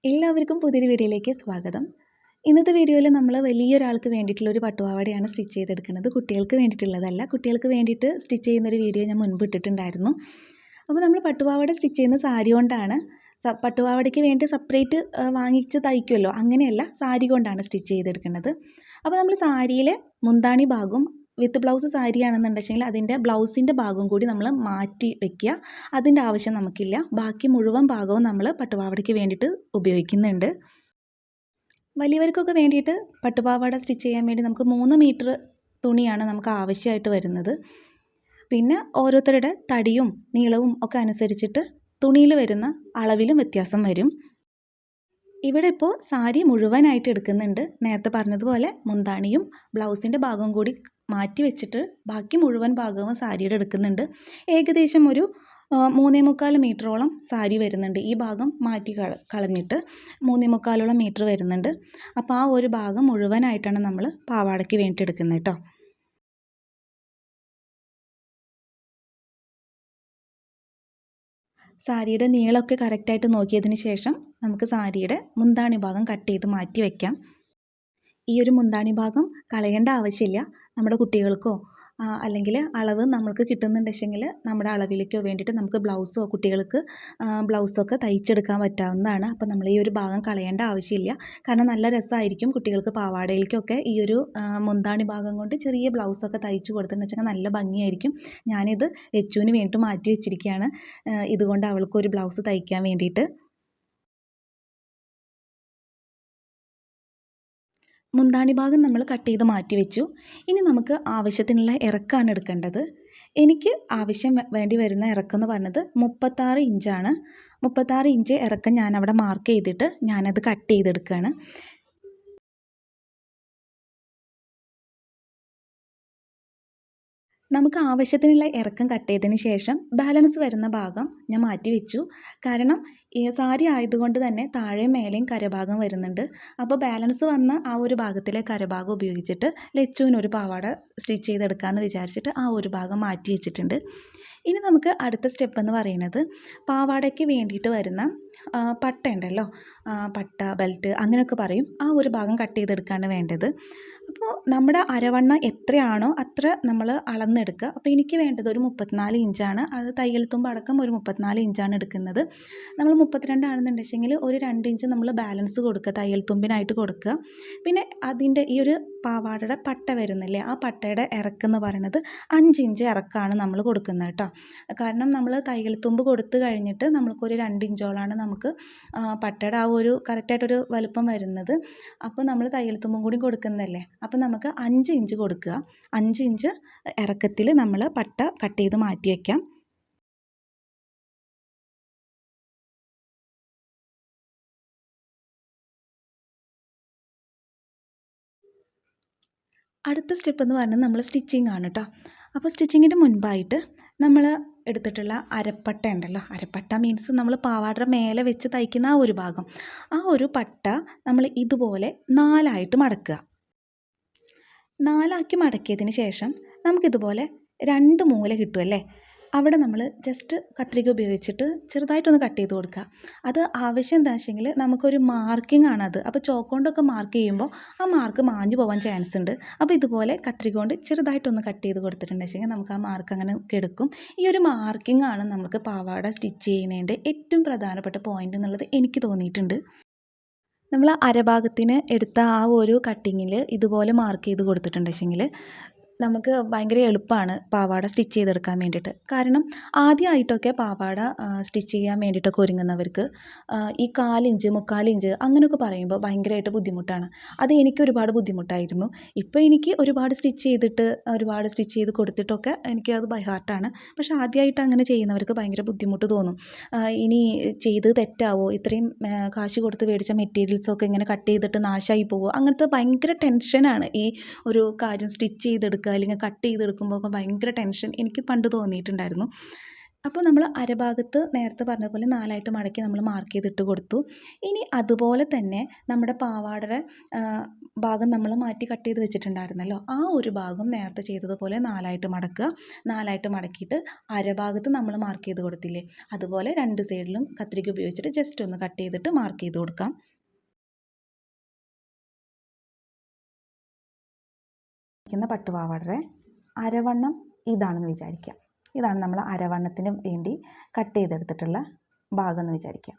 എല്ലാവർക്കും പുതിയൊരു വീഡിയോയിലേക്ക് സ്വാഗതം. ഇന്നത്തെ വീഡിയോയിൽ നമ്മൾ വലിയൊരാൾക്ക് വേണ്ടിയിട്ടുള്ളൊരു പട്ടുപാവാടയാണ് സ്റ്റിച്ച് ചെയ്തെടുക്കുന്നത്. കുട്ടികൾക്ക് വേണ്ടിയിട്ടുള്ളതല്ല. കുട്ടികൾക്ക് വേണ്ടിയിട്ട് സ്റ്റിച്ച് ചെയ്യുന്നൊരു വീഡിയോ ഞാൻ മുൻപ് ഇട്ടിട്ടുണ്ടായിരുന്നു. അപ്പോൾ നമ്മൾ പട്ടുപാവാട സ്റ്റിച്ച് ചെയ്യുന്ന സാരി കൊണ്ടാണ്. പട്ടുപാവാടയ്ക്ക് വേണ്ടി സെപ്പറേറ്റ് വാങ്ങിച്ച് തയ്ക്കുമല്ലോ, അങ്ങനെയല്ല, സാരി കൊണ്ടാണ് സ്റ്റിച്ച് ചെയ്തെടുക്കുന്നത്. അപ്പോൾ നമ്മൾ സാരിയിലെ മുന്താണി ഭാഗവും വിത്ത് ബ്ലൗസ് സാരിയാണെന്നുണ്ടെങ്കിൽ അതിൻ്റെ ബ്ലൗസിൻ്റെ ഭാഗം കൂടി നമ്മൾ മാറ്റി വയ്ക്കുക. അതിൻ്റെ ആവശ്യം നമുക്കില്ല. ബാക്കി മുഴുവൻ ഭാഗവും നമ്മൾ പട്ടുപാവാടയ്ക്ക് വേണ്ടിയിട്ട് ഉപയോഗിക്കുന്നുണ്ട്. വലിയവർക്കൊക്കെ വേണ്ടിയിട്ട് പട്ടുപാവാട സ്റ്റിച്ച് ചെയ്യാൻ വേണ്ടി നമുക്ക് 3 മീറ്റർ തുണിയാണ് നമുക്ക് ആവശ്യമായിട്ട് വരുന്നത്. പിന്നെ ഓരോരുത്തരുടെ തടിയും നീളവും ഒക്കെ അനുസരിച്ചിട്ട് തുണിയിൽ വരുന്ന അളവിലും വ്യത്യാസം വരും. ഇവിടെ ഇപ്പോൾ സാരി മുഴുവനായിട്ട് എടുക്കുന്നുണ്ട്. നേരത്തെ പറഞ്ഞതുപോലെ മുന്താണിയും ബ്ലൗസിൻ്റെ ഭാഗവും കൂടി മാറ്റി വെച്ചിട്ട് ബാക്കി മുഴുവൻ ഭാഗവും സാരിയുടെ എടുക്കുന്നുണ്ട്. ഏകദേശം ഒരു 3.25 മീറ്ററോളം സാരി വരുന്നുണ്ട്. ഈ ഭാഗം മാറ്റി കളഞ്ഞിട്ട് 3.25 മീറ്റർ വരുന്നുണ്ട്. അപ്പോൾ ആ ഒരു ഭാഗം മുഴുവനായിട്ടാണ് നമ്മൾ പാവാടയ്ക്ക് വേണ്ടിയിട്ട് എടുക്കുന്നത് കേട്ടോ. സാരിയുടെ നീളമൊക്കെ കറക്റ്റായിട്ട് നോക്കിയതിന് ശേഷം നമുക്ക് സാരിയുടെ മുന്താണി ഭാഗം കട്ട് ചെയ്ത് മാറ്റി വയ്ക്കാം. ഈ ഒരു മുന്താണി ഭാഗം കളയേണ്ട ആവശ്യമില്ല. നമ്മുടെ കുട്ടികൾക്കോ അല്ലെങ്കിൽ അളവ് നമ്മൾക്ക് കിട്ടുന്നുണ്ടെങ്കിൽ നമ്മുടെ അളവിലേക്കോ വേണ്ടിയിട്ട് നമുക്ക് ബ്ലൗസോ കുട്ടികൾക്ക് ബ്ലൗസൊക്കെ തയ്ച്ചെടുക്കാൻ പറ്റാവുന്നതാണ്. അപ്പോൾ നമ്മൾ ഈ ഒരു ഭാഗം കളയേണ്ട ആവശ്യമില്ല. കാരണം നല്ല രസമായിരിക്കും കുട്ടികൾക്ക് പാവാടയിലേക്കൊക്കെ ഈ ഒരു മുന്താണി ഭാഗം കൊണ്ട് ചെറിയ ബ്ലൗസൊക്കെ തയ്ച്ച് കൊടുത്തിട്ടുണ്ടെന്ന് നല്ല ഭംഗിയായിരിക്കും. ഞാനിത് ലച്ചുവിന് വേണ്ടിയിട്ട് മാറ്റി വെച്ചിരിക്കുകയാണ്. ഇതുകൊണ്ട് അവൾക്കൊരു ബ്ലൗസ് തയ്ക്കാൻ വേണ്ടിയിട്ട്. മുന്താണി ഭാഗം നമ്മൾ കട്ട് ചെയ്ത് മാറ്റി വെച്ചു. ഇനി നമുക്ക് ആവശ്യത്തിനുള്ള ഇറക്കമാണ് എടുക്കേണ്ടത്. എനിക്ക് ആവശ്യം വേണ്ടി വരുന്ന ഇറക്കം എന്ന് പറഞ്ഞത് 36 ഇഞ്ചാണ്. 36 ഇഞ്ച് ഇറക്കം ഞാനവിടെ മാർക്ക് ചെയ്തിട്ട് ഞാനത് കട്ട് ചെയ്തെടുക്കുകയാണ്. നമുക്ക് ആവശ്യത്തിനുള്ള ഇറക്കം കട്ട് ചെയ്തതിന് ശേഷം ബാലൻസ് വരുന്ന ഭാഗം ഞാൻ മാറ്റി വെച്ചു. കാരണം ഈ സാരി ആയതുകൊണ്ട് തന്നെ താഴെയും മേലെയും കരഭാഗം വരുന്നുണ്ട്. അപ്പോൾ ബാലൻസ് വന്ന ആ ഒരു ഭാഗത്തിലെ കരഭാഗം ഉപയോഗിച്ചിട്ട് ലച്ചുവിനൊരു പാവാട സ്റ്റിച്ച് ചെയ്തെടുക്കാമെന്ന് വിചാരിച്ചിട്ട് ആ ഒരു ഭാഗം മാറ്റി വെച്ചിട്ടുണ്ട്. ഇനി നമുക്ക് അടുത്ത സ്റ്റെപ്പ് എന്ന് പറയുന്നത് പാവാടയ്ക്ക് വേണ്ടിയിട്ട് വരുന്ന പട്ട ഉണ്ടല്ലോ, പട്ട ബെൽറ്റ് അങ്ങനെയൊക്കെ പറയും, ആ ഒരു ഭാഗം കട്ട് ചെയ്തെടുക്കുകയാണ് വേണ്ടത്. അപ്പോൾ നമ്മുടെ അരവണ്ണം എത്രയാണോ അത്ര നമ്മൾ അളന്നെടുക്കുക. അപ്പോൾ എനിക്ക് വേണ്ടത് ഒരു 34 ഇഞ്ചാണ്. അത് തയ്യൽ തുമ്പ് അടക്കം ഒരു 34 ഇഞ്ചാണ് എടുക്കുന്നത്. നമ്മൾ 32 ആണെന്നുണ്ടെങ്കിൽ ഒരു 2 ഇഞ്ച് നമ്മൾ ബാലൻസ് കൊടുക്കുക, തയ്യൽ തുമ്പിനായിട്ട് കൊടുക്കുക. പിന്നെ അതിൻ്റെ ഈ ഒരു പാവാടയുടെ പട്ട വരുന്നില്ലേ, ആ പട്ടയുടെ ഇറക്കെന്ന് പറയുന്നത് 5 ഇഞ്ച് ഇറക്കമാണ് നമ്മൾ കൊടുക്കുന്നത് കേട്ടോ. കാരണം നമ്മൾ തയ്യൽ തുമ്പ് കൊടുത്തു കഴിഞ്ഞിട്ട് നമ്മൾക്കൊരു 2 ഇഞ്ചോളാണ് നമുക്ക് പട്ടയുടെ ആ ഒരു കറക്റ്റായിട്ടൊരു വലുപ്പം വരുന്നത്. അപ്പോൾ നമ്മൾ തയ്യൽ തുമ്പും കൂടി കൊടുക്കുന്നതല്ലേ, അപ്പോൾ നമുക്ക് 5 ഇഞ്ച് കൊടുക്കുക. 5 ഇഞ്ച് ഇറക്കത്തിൽ നമ്മൾ പട്ട കട്ട് ചെയ്ത് മാറ്റി വയ്ക്കാം. അടുത്ത സ്റ്റെപ്പ് എന്ന് പറഞ്ഞാൽ നമ്മൾ സ്റ്റിച്ചിങ് ആണ് കേട്ടോ. അപ്പോൾ സ്റ്റിച്ചിങ്ങിൻ്റെ മുൻപായിട്ട് നമ്മൾ എടുത്തിട്ടുള്ള അരപ്പട്ട ഉണ്ടല്ലോ, അരപ്പട്ട മീൻസ് നമ്മൾ പാവാടയുടെ മേലെ വെച്ച് തയ്ക്കുന്ന ആ ഒരു ഭാഗം, ആ ഒരു പട്ട നമ്മൾ ഇതുപോലെ 4ആയിട്ട് മടക്കുക. 4ആക്കി മടക്കിയതിന് ശേഷം നമുക്കിതുപോലെ 2 മൂല കിട്ടുമല്ലേ, അവിടെ നമ്മൾ ജസ്റ്റ് കത്രിക ഉപയോഗിച്ചിട്ട് ചെറുതായിട്ടൊന്ന് കട്ട് ചെയ്ത് കൊടുക്കുക. അത് ആവശ്യം എന്താ വെച്ചെങ്കിൽ നമുക്കൊരു മാർക്കിംഗ് ആണത്. അപ്പോൾ ചോക്ക് കൊണ്ടൊക്കെ മാർക്ക് ചെയ്യുമ്പോൾ ആ മാർക്ക് മാഞ്ഞു പോകാൻ ചാൻസ് ഉണ്ട്. അപ്പോൾ ഇതുപോലെ കത്രിക കൊണ്ട് ചെറുതായിട്ടൊന്ന് കട്ട് ചെയ്ത് കൊടുത്തിട്ടുണ്ടെങ്കിൽ നമുക്ക് ആ മാർക്ക് അങ്ങനെ കിടക്കും. ഈ ഒരു മാർക്കിംഗ് ആണ് നമുക്ക് പാവാട സ്റ്റിച്ച് ചെയ്യുന്നതിൻ്റെ ഏറ്റവും പ്രധാനപ്പെട്ട പോയിൻ്റ് എന്നുള്ളത് എനിക്ക് തോന്നിയിട്ടുണ്ട്. നമ്മൾ അരഭാഗത്തിന് എടുത്ത ആ ഒരു കട്ടിങ്ങിൽ ഇതുപോലെ മാർക്ക് ചെയ്ത് കൊടുത്തിട്ടുണ്ടെങ്കിൽ നമുക്ക് ഭയങ്കര എളുപ്പമാണ് പാവാട സ്റ്റിച്ച് ചെയ്തെടുക്കാൻ വേണ്ടിയിട്ട്. കാരണം ആദ്യമായിട്ടൊക്കെ പാവാട സ്റ്റിച്ച് ചെയ്യാൻ വേണ്ടിയിട്ടൊക്കെ ഒരുങ്ങുന്നവർക്ക് ഈ 1/4 ഇഞ്ച് 3/4 ഇഞ്ച് അങ്ങനെയൊക്കെ പറയുമ്പോൾ ഭയങ്കരമായിട്ട് ബുദ്ധിമുട്ടാണ്. അത് എനിക്ക് ഒരുപാട് ബുദ്ധിമുട്ടായിരുന്നു. ഇപ്പോൾ എനിക്ക് ഒരുപാട് സ്റ്റിച്ച് ചെയ്ത് കൊടുത്തിട്ടൊക്കെ എനിക്കത് ബൈ ഹാർട്ടാണ്. പക്ഷേ ആദ്യമായിട്ട് അങ്ങനെ ചെയ്യുന്നവർക്ക് ഭയങ്കര ബുദ്ധിമുട്ട് തോന്നും. ഇനി ചെയ്ത് തെറ്റാവോ, ഇത്രയും കാശ് കൊടുത്ത് മേടിച്ച മെറ്റീരിയൽസൊക്കെ ഇങ്ങനെ കട്ട് ചെയ്തിട്ട് നാശമായി പോവോ, അങ്ങനത്തെ ഭയങ്കര ടെൻഷനാണ് ഈ ഒരു കാര്യം സ്റ്റിച്ച് ചെയ്തെടുക്കുക അല്ലെങ്കിൽ കട്ട് ചെയ്തെടുക്കുമ്പോൾ ഒക്കെ ഭയങ്കര ടെൻഷൻ എനിക്ക് പണ്ട് തോന്നിയിട്ടുണ്ടായിരുന്നു. അപ്പോൾ നമ്മൾ അരഭാഗത്ത് നേരത്തെ പറഞ്ഞതുപോലെ 4ആയിട്ട് മടക്കി നമ്മൾ മാർക്ക് ചെയ്തിട്ട് കൊടുത്തു. ഇനി അതുപോലെ തന്നെ നമ്മുടെ പാവാടയുടെ ഭാഗം നമ്മൾ മാറ്റി കട്ട് ചെയ്ത് വെച്ചിട്ടുണ്ടായിരുന്നല്ലോ, ആ ഒരു ഭാഗം നേരത്തെ ചെയ്തതുപോലെ 4ആയിട്ട് മടക്കുക. 4ആയിട്ട് മടക്കിയിട്ട് അരഭാഗത്ത് നമ്മൾ മാർക്ക് ചെയ്ത് കൊടുത്തില്ലേ, അതുപോലെ രണ്ട് സൈഡിലും കത്രിക ഉപയോഗിച്ചിട്ട് ജസ്റ്റ് ഒന്ന് കട്ട് ചെയ്തിട്ട് മാർക്ക് ചെയ്ത് കൊടുക്കാം. പട്ടുപാവാടയുടെ അരവണ്ണം ഇതാണെന്ന് വിചാരിക്കാം. ഇതാണ് നമ്മൾ അരവണ്ണത്തിന് വേണ്ടി കട്ട് ചെയ്തെടുത്തിട്ടുള്ള ഭാഗം എന്ന് വിചാരിക്കാം.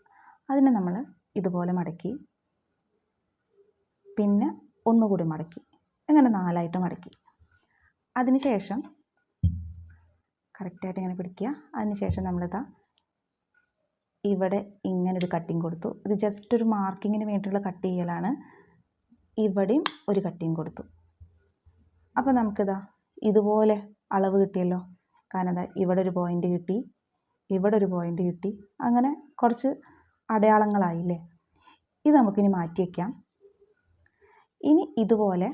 അതിനെ നമ്മൾ ഇതുപോലെ മടക്കി, പിന്നെ ഒന്നുകൂടി മടക്കി, അങ്ങനെ 4ആയിട്ട് മടക്കി. അതിനുശേഷം കറക്റ്റായിട്ട് ഇങ്ങനെ പിടിക്കുക. അതിനുശേഷം നമ്മളിതാ ഇവിടെ ഇങ്ങനൊരു കട്ടിങ് കൊടുത്തു. ഇത് ജസ്റ്റ് ഒരു മാർക്കിങ്ങിന് വേണ്ടിയിട്ടുള്ള കട്ട് ചെയ്യലാണ്. ഇവിടെയും ഒരു കട്ടിങ് കൊടുത്തു. അപ്പോൾ നമുക്കിതാ ഇതുപോലെ അളവ് കിട്ടിയല്ലോ. കാരണം ഇവിടെ ഒരു പോയിൻ്റ് കിട്ടി, ഇവിടെ ഒരു പോയിൻ്റ് കിട്ടി, അങ്ങനെ കുറച്ച് അടയാളങ്ങളായില്ലേ. ഇത് നമുക്കിനി മാറ്റി വയ്ക്കാം. ഇനി ഇതുപോലെ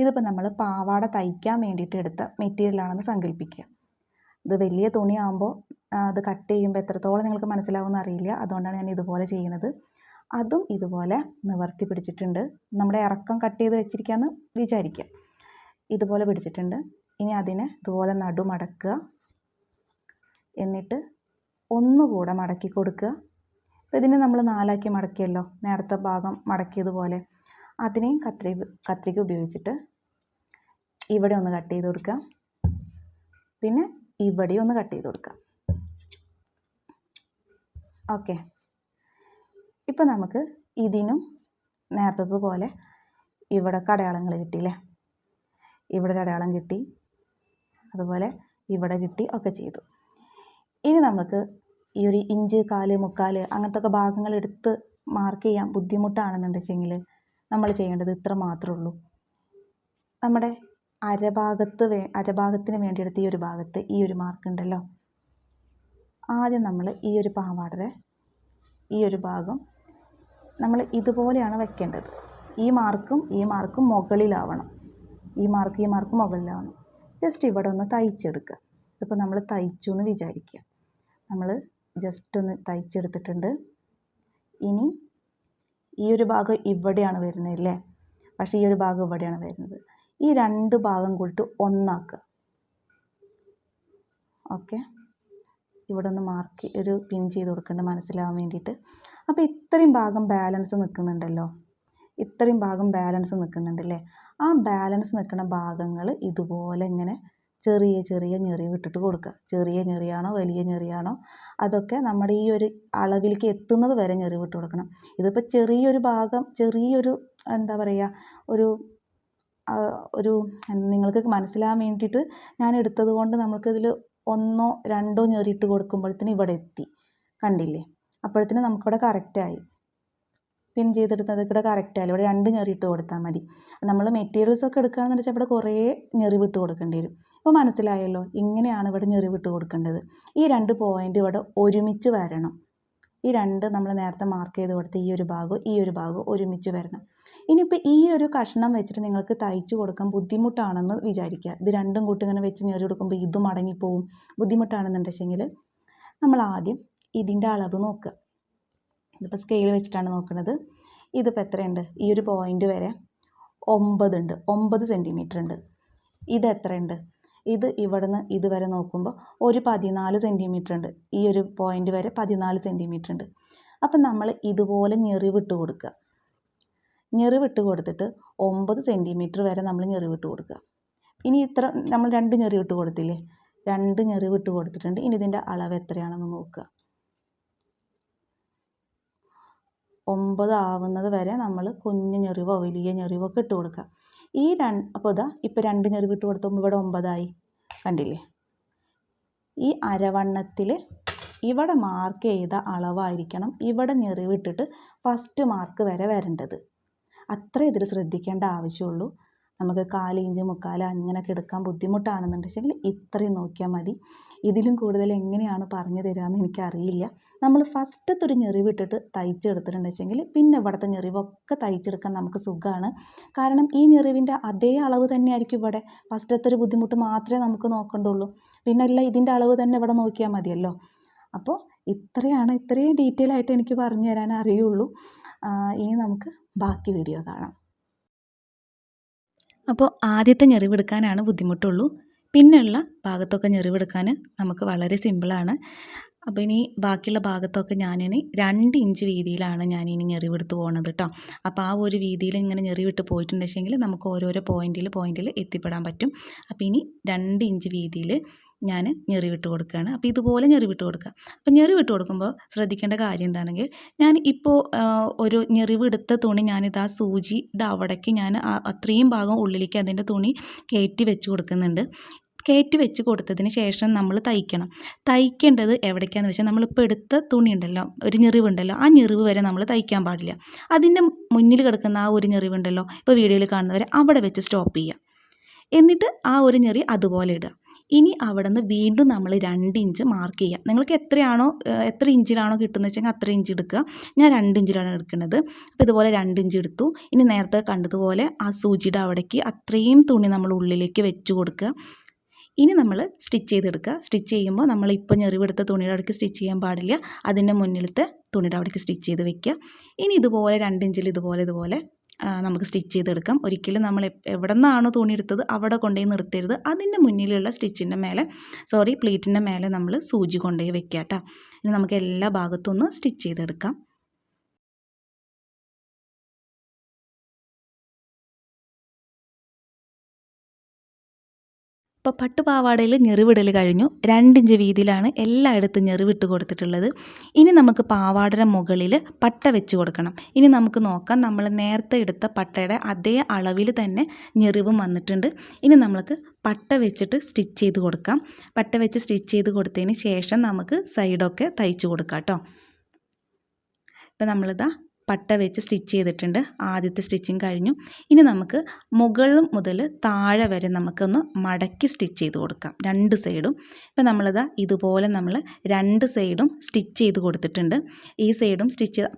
ഇതിപ്പോൾ നമ്മൾ പാവാട തയ്ക്കാൻ വേണ്ടിയിട്ട് എടുത്ത മെറ്റീരിയലാണെന്ന് സങ്കല്പിക്കുക. ഇത് വലിയ തുണിയാകുമ്പോൾ അത് കട്ട് ചെയ്യുമ്പോൾ എത്രത്തോളം നിങ്ങൾക്ക് മനസ്സിലാവുമെന്ന് അറിയില്ല, അതുകൊണ്ടാണ് ഞാൻ ഇതുപോലെ ചെയ്യുന്നത്. അതും ഇതുപോലെ നിവർത്തി പിടിച്ചിട്ടുണ്ട്. നമ്മുടെ ഇറക്കം കട്ട് ചെയ്ത് വെച്ചിരിക്കുകയെന്ന് വിചാരിക്കുക. ഇതുപോലെ പിടിച്ചിട്ടുണ്ട്. ഇനി അതിനെ ഇതുപോലെ നടുമടക്കുക, എന്നിട്ട് ഒന്നുകൂടെ മടക്കി കൊടുക്കുക. അപ്പോൾ ഇതിനെ നമ്മൾ 4ആക്കി മടക്കിയല്ലോ, നേരത്തെ ഭാഗം മടക്കിയതുപോലെ. അതിനെയും കത്രിക ഉപയോഗിച്ചിട്ട് ഇവിടെ ഒന്ന് കട്ട് ചെയ്ത് കൊടുക്കുക, പിന്നെ ഇവിടെ ഒന്ന് കട്ട് ചെയ്ത് കൊടുക്കുക. ഓക്കെ, ഇപ്പം നമുക്ക് ഇതിനും നേരത്തതുപോലെ ഇവിടെ അടയാളങ്ങൾ കിട്ടിയില്ലേ. ഇവിടെ ഒരു അടയാളം കിട്ടി, അതുപോലെ ഇവിടെ കിട്ടി, ഒക്കെ ചെയ്തു. ഇനി നമുക്ക് ഈ ഒരു ഇഞ്ച്, 1/4, 3/4 അങ്ങനത്തെ ഒക്കെ ഭാഗങ്ങൾ എടുത്ത് മാർക്ക് ചെയ്യാൻ ബുദ്ധിമുട്ടാണെന്നുണ്ടെങ്കിൽ നമ്മൾ ചെയ്യേണ്ടത് ഇത്ര മാത്രമേ ഉള്ളൂ. നമ്മുടെ അരഭാഗത്തിന് വേണ്ടി എടുത്ത ഈ ഒരു ഭാഗത്ത് ഈ ഒരു മാർക്ക് ഉണ്ടല്ലോ, ആദ്യം നമ്മൾ ഈ ഒരു പാവാടയുടെ ഈ ഒരു ഭാഗം നമ്മൾ ഇതുപോലെയാണ് വെക്കേണ്ടത്. ഈ മാർക്കും മുകളിലാവണം. ഈ മാർക്ക് മുകളിലാവണം. ജസ്റ്റ് ഇവിടെ ഒന്ന് തയ്ച്ചെടുക്കുക. ഇതിപ്പോൾ നമ്മൾ തയ്ച്ചു എന്ന് വിചാരിക്കുക. നമ്മൾ ജസ്റ്റ് ഒന്ന് തയ്ച്ചെടുത്തിട്ടുണ്ട്. ഇനി ഈ ഒരു ഭാഗം ഇവിടെയാണ് വരുന്നത് അല്ലേ, പക്ഷേ ഈ ഒരു ഭാഗം ഇവിടെയാണ് വരുന്നത്. ഈ രണ്ട് ഭാഗം കൂടിയിട്ട് ഒന്നാക്കുക. ഓക്കെ, ഇവിടെ ഒന്ന് മാർക്ക് ഒരു പിൻ ചെയ്ത് കൊടുക്കേണ്ട മനസ്സിലാവാൻ വേണ്ടിയിട്ട്. അപ്പോൾ ഇത്രയും ഭാഗം ബാലൻസ് നിൽക്കുന്നുണ്ടല്ലോ, ഇത്രയും ഭാഗം ബാലൻസ് നിൽക്കുന്നുണ്ടല്ലേ. ആ ബാലൻസ് നിൽക്കുന്ന ഭാഗങ്ങൾ ഇതുപോലെ ഇങ്ങനെ ചെറിയ ചെറിയ ഞെറിവ് ഇട്ടിട്ട് കൊടുക്കുക. ചെറിയ ഞെറിയാണോ വലിയ ഞെറിയാണോ അതൊക്കെ നമ്മുടെ ഈ ഒരു അളവിലേക്ക് എത്തുന്നത് വരെ ഞെറിവ് ഇട്ട് കൊടുക്കണം. ഇതിപ്പോൾ ചെറിയൊരു ഭാഗം, ചെറിയൊരു എന്താ പറയുക, ഒരു നിങ്ങൾക്ക് മനസ്സിലാകാൻ വേണ്ടിയിട്ട് ഞാൻ എടുത്തത് കൊണ്ട് നമുക്കിതിൽ 1 2 ഞെറിയിട്ട് കൊടുക്കുമ്പോഴത്തേന് ഇവിടെ എത്തി, കണ്ടില്ലേ. അപ്പോഴത്തേന് നമുക്കിവിടെ കറക്റ്റായി, പിൻ ചെയ്തെടുത്തത് ഇവിടെ കറക്റ്റായാലും ഇവിടെ 2 ഞെറിയിട്ട് കൊടുത്താൽ മതി. നമ്മൾ മെറ്റീരിയൽസൊക്കെ എടുക്കുകയാണെന്ന് വെച്ചാൽ ഇവിടെ കുറേ ഞെറിവിട്ട് കൊടുക്കേണ്ടി വരും. ഇപ്പോൾ മനസ്സിലായല്ലോ, ഇങ്ങനെയാണ് ഇവിടെ ഞെറിവിട്ട് കൊടുക്കേണ്ടത്. ഈ 2 പോയിൻ്റ് ഇവിടെ ഒരുമിച്ച് വരണം. ഈ 2 നമ്മൾ നേരത്തെ മാർക്ക് ചെയ്ത് കൊടുത്ത ഈ ഒരു ഭാഗവും ഒരുമിച്ച് വരണം. ഇനിയിപ്പോൾ ഈ ഒരു കഷ്ണം വെച്ചിട്ട് നിങ്ങൾക്ക് തയ്ച്ചു കൊടുക്കാൻ ബുദ്ധിമുട്ടാണെന്ന് വിചാരിക്കുക. ഇത് രണ്ടും കൂട്ടി ഇങ്ങനെ വെച്ച് ഞെറി കൊടുക്കുമ്പോൾ ഇതും അടങ്ങിപ്പോവും, ബുദ്ധിമുട്ടാണെന്നുണ്ടെങ്കിൽ നമ്മൾ ആദ്യം ഇതിൻ്റെ അളവ് നോക്കുക. ഇതിപ്പോൾ സ്കെയിൽ വെച്ചിട്ടാണ് നോക്കുന്നത്. ഇതിപ്പോൾ എത്രയുണ്ട്, ഈ ഒരു പോയിൻ്റ് വരെ 9 ഉണ്ട്, 9 സെൻറ്റിമീറ്റർ ഉണ്ട്. ഇത് എത്രയുണ്ട്, ഇത് ഇവിടെ നിന്ന് ഇതുവരെ നോക്കുമ്പോൾ ഒരു 14 സെൻറ്റിമീറ്റർ ഉണ്ട്. ഈ ഒരു പോയിൻ്റ് വരെ 14 സെൻറ്റിമീറ്റർ ഉണ്ട്. അപ്പം നമ്മൾ ഇതുപോലെ ഞെറിവിട്ട് കൊടുക്കുക. ഞെറിവിട്ട് കൊടുത്തിട്ട് 9 സെൻറ്റിമീറ്റർ വരെ നമ്മൾ ഞെറിവിട്ട് കൊടുക്കുക. ഇനി ഇത്ര നമ്മൾ 2 ഞെറിവിട്ട് കൊടുത്തില്ലേ, 2 ഞെറിവിട്ട് കൊടുത്തിട്ടുണ്ട്. ഇനി ഇതിൻ്റെ അളവ് എത്രയാണെന്ന് നോക്കുക. 9 ആവുന്നത് വരെ നമ്മൾ കുഞ്ഞു ഞെറിവോ വലിയ ഞെറിവോ ഒക്കെ ഇട്ട് കൊടുക്കുക. അപ്പോൾ ഇപ്പോൾ 2 ഞെറിവിട്ട് കൊടുത്തുമ്പോൾ ഇവിടെ 9 ആയി, കണ്ടില്ലേ. ഈ അരവണ്ണത്തിൽ ഇവിടെ മാർക്ക് ചെയ്ത അളവായിരിക്കണം ഇവിടെ ഞെറിവിട്ടിട്ട് ഫസ്റ്റ് മാർക്ക് വരെ വരേണ്ടത്. അത്ര ഇതിൽ ശ്രദ്ധിക്കേണ്ട ആവശ്യമുള്ളൂ. നമുക്ക് 1/4 ഇഞ്ച് 3/4 അങ്ങനെയൊക്കെ എടുക്കാൻ ബുദ്ധിമുട്ടാണെന്നുണ്ടെങ്കിൽ ഇത്രയും നോക്കിയാൽ മതി. ഇതിലും കൂടുതൽ എങ്ങനെയാണ് പറഞ്ഞു തരാമെന്ന് എനിക്കറിയില്ല. നമ്മൾ ഫസ്റ്റത്തെ ഒരു ഞെറിവിട്ടിട്ട് തയ്ച്ചെടുത്തിട്ടുണ്ടെങ്കിൽ പിന്നെ ഇവിടുത്തെ ഞെറിവൊക്കെ തയ്ച്ചെടുക്കാൻ നമുക്ക് സുഖമാണ്. കാരണം ഈ ഞെറിവിൻ്റെ അതേ അളവ് തന്നെയായിരിക്കും ഇവിടെ. ഫസ്റ്റത്തെ ഒരു ബുദ്ധിമുട്ട് മാത്രമേ നമുക്ക് നോക്കേണ്ടുള്ളൂ. പിന്നെ എല്ലാം ഇതിൻ്റെ അളവ് തന്നെ ഇവിടെ നോക്കിയാൽ മതിയല്ലോ. അപ്പോൾ ഇത്രയും ഡീറ്റെയിൽ ആയിട്ട് എനിക്ക് പറഞ്ഞു തരാൻ അറിയുള്ളൂ. ഇനി നമുക്ക് ബാക്കി വീഡിയോ കാണാം. അപ്പോൾ ആദ്യത്തെ ഞെറിവെടുക്കാനാണ് ബുദ്ധിമുട്ടുള്ളൂ. പിന്നെയുള്ള ഭാഗത്തൊക്കെ ഞെറിവെടുക്കാൻ നമുക്ക് വളരെ സിമ്പിളാണ്. അപ്പോൾ ഇനി ബാക്കിയുള്ള ഭാഗത്തൊക്കെ ഞാനിനി 2 ഇഞ്ച് വീതിയിലാണ് ഞാനിനി ഞെറിവെടുത്ത് പോകുന്നത് കേട്ടോ. അപ്പോൾ ആ ഒരു വീതിയിൽ ഇങ്ങനെ ഞെറിവിട്ട് പോയിട്ടുണ്ടെങ്കിൽ നമുക്ക് ഓരോരോ പോയിന്റിൽ എത്തിപ്പെടാൻ പറ്റും. അപ്പോൾ ഇനി 2 ഇഞ്ച് വീതിയിൽ ഞാൻ ഞെറിവിട്ട് കൊടുക്കുകയാണ്. അപ്പോൾ ഇതുപോലെ ഞെറിവിട്ട് കൊടുക്കുക. അപ്പോൾ ഞെറിവിട്ട് കൊടുക്കുമ്പോൾ ശ്രദ്ധിക്കേണ്ട കാര്യം എന്താണെങ്കിൽ, ഞാൻ ഇപ്പോൾ ഒരു ഞെറിവെടുത്ത തുണി ഞാനിത് ആ സൂചിയുടെ അവിടേക്ക് ഞാൻ അത്രയും ഭാഗം ഉള്ളിലേക്ക് അതിൻ്റെ തുണി കയറ്റി വെച്ച് കൊടുക്കുന്നുണ്ട്. കയറ്റി വെച്ച് കൊടുത്തതിന് ശേഷം നമ്മൾ തയ്ക്കേണ്ടത് എവിടേക്കാന്ന് വെച്ചാൽ, നമ്മളിപ്പോൾ എടുത്ത തുണി ഉണ്ടല്ലോ, ഒരു ഞെറിവുണ്ടല്ലോ, ആ ഞെറിവ് വരെ നമ്മൾ തയ്ക്കാൻ പാടില്ല. അതിൻ്റെ മുന്നിൽ കിടക്കുന്ന ആ ഒരു ഞെറിവുണ്ടല്ലോ, ഇപ്പോൾ വീഡിയോയിൽ കാണുന്നവരെ അവിടെ വെച്ച് സ്റ്റോപ്പ് ചെയ്യുക. എന്നിട്ട് ആ ഒരു ഞെറി അതുപോലെ ഇടുക. ഇനി അവിടെ നിന്ന് വീണ്ടും നമ്മൾ 2 ഇഞ്ച് മാർക്ക് ചെയ്യുക. നിങ്ങൾക്ക് എത്ര ഇഞ്ചിലാണോ കിട്ടുന്നത് വെച്ചെങ്കിൽ അത്ര ഇഞ്ച് എടുക്കുക. ഞാൻ 2 ഇഞ്ചിലാണ് എടുക്കുന്നത്. അപ്പോൾ ഇതുപോലെ 2 ഇഞ്ച് എടുത്തു. ഇനി നേരത്തെ കണ്ടതുപോലെ ആ സൂചിയുടെ അവിടേക്ക് അത്രയും തുണി നമ്മൾ ഉള്ളിലേക്ക് വെച്ച് കൊടുക്കുക. ഇനി നമ്മൾ സ്റ്റിച്ച് ചെയ്തെടുക്കുക. സ്റ്റിച്ച് ചെയ്യുമ്പോൾ നമ്മളിപ്പോൾ ഞെറിവെടുത്ത തുണിയുടെ അവിടേക്ക് സ്റ്റിച്ച് ചെയ്യാൻ പാടില്ല. അതിൻ്റെ മുന്നിലത്തെ തുണിയുടെ അവിടേക്ക് സ്റ്റിച്ച് ചെയ്ത് വെക്കുക. ഇനി ഇതുപോലെ 2 ഇഞ്ചിൽ ഇതുപോലെ നമുക്ക് സ്റ്റിച്ച് ചെയ്തെടുക്കാം. ഒരിക്കലും നമ്മൾ എവിടെ നിന്നാണോ തുണി എടുത്തത് അവിടെ കൊണ്ടുപോയി നിർത്തരുത്. അതിൻ്റെ മുന്നിലുള്ള പ്ലീറ്റിൻ്റെ മേലെ നമ്മൾ സൂചി കൊണ്ടുപോയി വെക്കുക കേട്ടോ. ഇനി നമുക്ക് എല്ലാ ഭാഗത്തും ഒന്ന് സ്റ്റിച്ച് ചെയ്തെടുക്കാം. ഇപ്പോൾ പട്ടുപാവാടയിൽ ഞെറിവിടൽ കഴിഞ്ഞു. 2 ഇഞ്ച് വീതിയിലാണ് എല്ലായിടത്തും ഞെറിവിട്ട് കൊടുത്തിട്ടുള്ളത്. ഇനി നമുക്ക് പാവാടയുടെ മുകളിൽ പട്ട വെച്ച് കൊടുക്കണം. ഇനി നമുക്ക് നോക്കാം, നമ്മൾ നേരത്തെ എടുത്ത പട്ടയുടെ അതേ അളവിൽ തന്നെ ഞെറിവും വന്നിട്ടുണ്ട്. ഇനി നമുക്ക് പട്ട വെച്ചിട്ട് സ്റ്റിച്ച് ചെയ്ത് കൊടുക്കാം. പട്ട വെച്ച് സ്റ്റിച്ച് ചെയ്ത് കൊടുത്തതിന് ശേഷം നമുക്ക് സൈഡൊക്കെ തയ്ച്ചു കൊടുക്കാം കേട്ടോ. ഇപ്പോൾ നമ്മളിതാ പട്ട വെച്ച് സ്റ്റിച്ച് ചെയ്തിട്ടുണ്ട്. ആദ്യത്തെ സ്റ്റിച്ചിങ് കഴിഞ്ഞു. ഇനി നമുക്ക് മുകളിൽ മുതൽ താഴെ വരെ നമുക്കൊന്ന് മടക്കി സ്റ്റിച്ച് ചെയ്ത് കൊടുക്കാം 2 സൈഡും. ഇപ്പം നമ്മളിതാ ഇതുപോലെ നമ്മൾ 2 സൈഡും സ്റ്റിച്ച് ചെയ്ത് കൊടുത്തിട്ടുണ്ട്. ഈ സൈഡും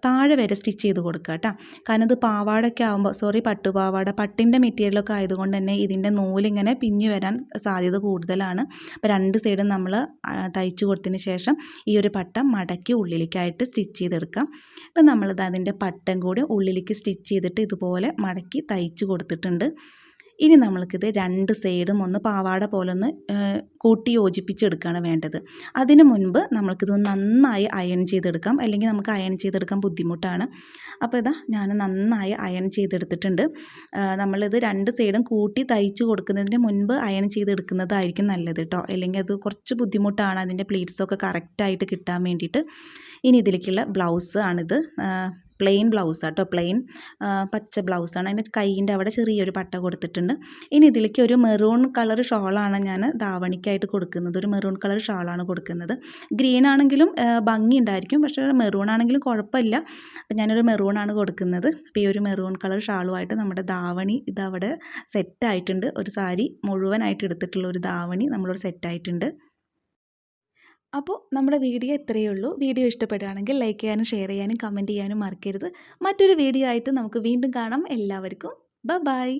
താഴെ വരെ സ്റ്റിച്ച് ചെയ്ത് കൊടുക്കുക കേട്ടോ. കാരണം ഇത് പാവാടൊക്കെ ആകുമ്പോൾ പട്ടുപാവാട പട്ടിൻ്റെ മെറ്റീരിയലൊക്കെ ആയതുകൊണ്ട് തന്നെ ഇതിൻ്റെ നൂലിങ്ങനെ പിഞ്ഞു വരാൻ സാധ്യത കൂടുതലാണ്. അപ്പോൾ 2 സൈഡും നമ്മൾ തയ്ച്ചു കൊടുത്തതിന് ശേഷം ഈ ഒരു പട്ട മടക്കി ഉള്ളിലേക്കായിട്ട് സ്റ്റിച്ച് ചെയ്തെടുക്കാം. ഇപ്പം നമ്മളിത് അതിൻ്റെ പട്ടം കൂടി ഉള്ളിലേക്ക് സ്റ്റിച്ച് ചെയ്തിട്ട് ഇതുപോലെ മടക്കി തയ്ച്ചു കൊടുത്തിട്ടുണ്ട്. ഇനി നമ്മൾക്കിത് 2 സൈഡും ഒന്ന് പാവാട പോലെ ഒന്ന് കൂട്ടി യോജിപ്പിച്ചെടുക്കുകയാണ് വേണ്ടത്. അതിന് മുൻപ് നമ്മൾക്കിത് നന്നായി അയൺ ചെയ്തെടുക്കാം. അല്ലെങ്കിൽ നമുക്ക് അയൺ ചെയ്തെടുക്കാൻ ബുദ്ധിമുട്ടാണ്. അപ്പോൾ ഇതാ ഞാൻ നന്നായി അയൺ ചെയ്തെടുത്തിട്ടുണ്ട്. നമ്മളിത് 2 സൈഡും കൂട്ടി തയ്ച്ചു കൊടുക്കുന്നതിന് മുൻപ് അയൺ ചെയ്തെടുക്കുന്നതായിരിക്കും നല്ലത് കേട്ടോ. അല്ലെങ്കിൽ അത് കുറച്ച് ബുദ്ധിമുട്ടാണ് അതിൻ്റെ പ്ലീറ്റ്സൊക്കെ കറക്റ്റായിട്ട് കിട്ടാൻ വേണ്ടിയിട്ട്. ഇനി ഇതിലേക്കുള്ള ബ്ലൗസ് ആണിത്. പ്ലെയിൻ ബ്ലൗസാണ് കേട്ടോ. പ്ലെയിൻ പച്ച ബ്ലൗസാണ്. അതിൻ്റെ കൈയിൻ്റെ അവിടെ ചെറിയൊരു പട്ട കൊടുത്തിട്ടുണ്ട്. ഇനി ഇതിലേക്ക് ഒരു മെറൂൺ കളർ ഷോളാണ് ഞാൻ ധാവണിക്കായിട്ട് കൊടുക്കുന്നത്. ഒരു മെറൂൺ കളർ ഷാളാണ് കൊടുക്കുന്നത്. ഗ്രീൻ ആണെങ്കിലും ഭംഗി ഉണ്ടായിരിക്കും, പക്ഷേ മെറൂൺ ആണെങ്കിലും കുഴപ്പമില്ല. അപ്പം ഞാനൊരു മെറൂണാണ് കൊടുക്കുന്നത്. അപ്പോൾ ഈ ഒരു മെറൂൺ കളർ ഷാളുമായിട്ട് നമ്മുടെ ധാവണി ഇതവിടെ സെറ്റായിട്ടുണ്ട്. ഒരു സാരി മുഴുവനായിട്ട് എടുത്തിട്ടുള്ള ഒരു ധാവണി നമ്മളൊരു സെറ്റായിട്ടുണ്ട്. അപ്പോൾ നമ്മുടെ വീഡിയോ ഇത്രയേ ഉള്ളൂ. വീഡിയോ ഇഷ്ടപ്പെടുകയാണെങ്കിൽ ലൈക്ക് ചെയ്യാനും ഷെയർ ചെയ്യാനും കമൻറ്റ് ചെയ്യാനും മറക്കരുത്. മറ്റൊരു വീഡിയോ ആയിട്ട് നമുക്ക് വീണ്ടും കാണാം. എല്ലാവർക്കും ബൈ.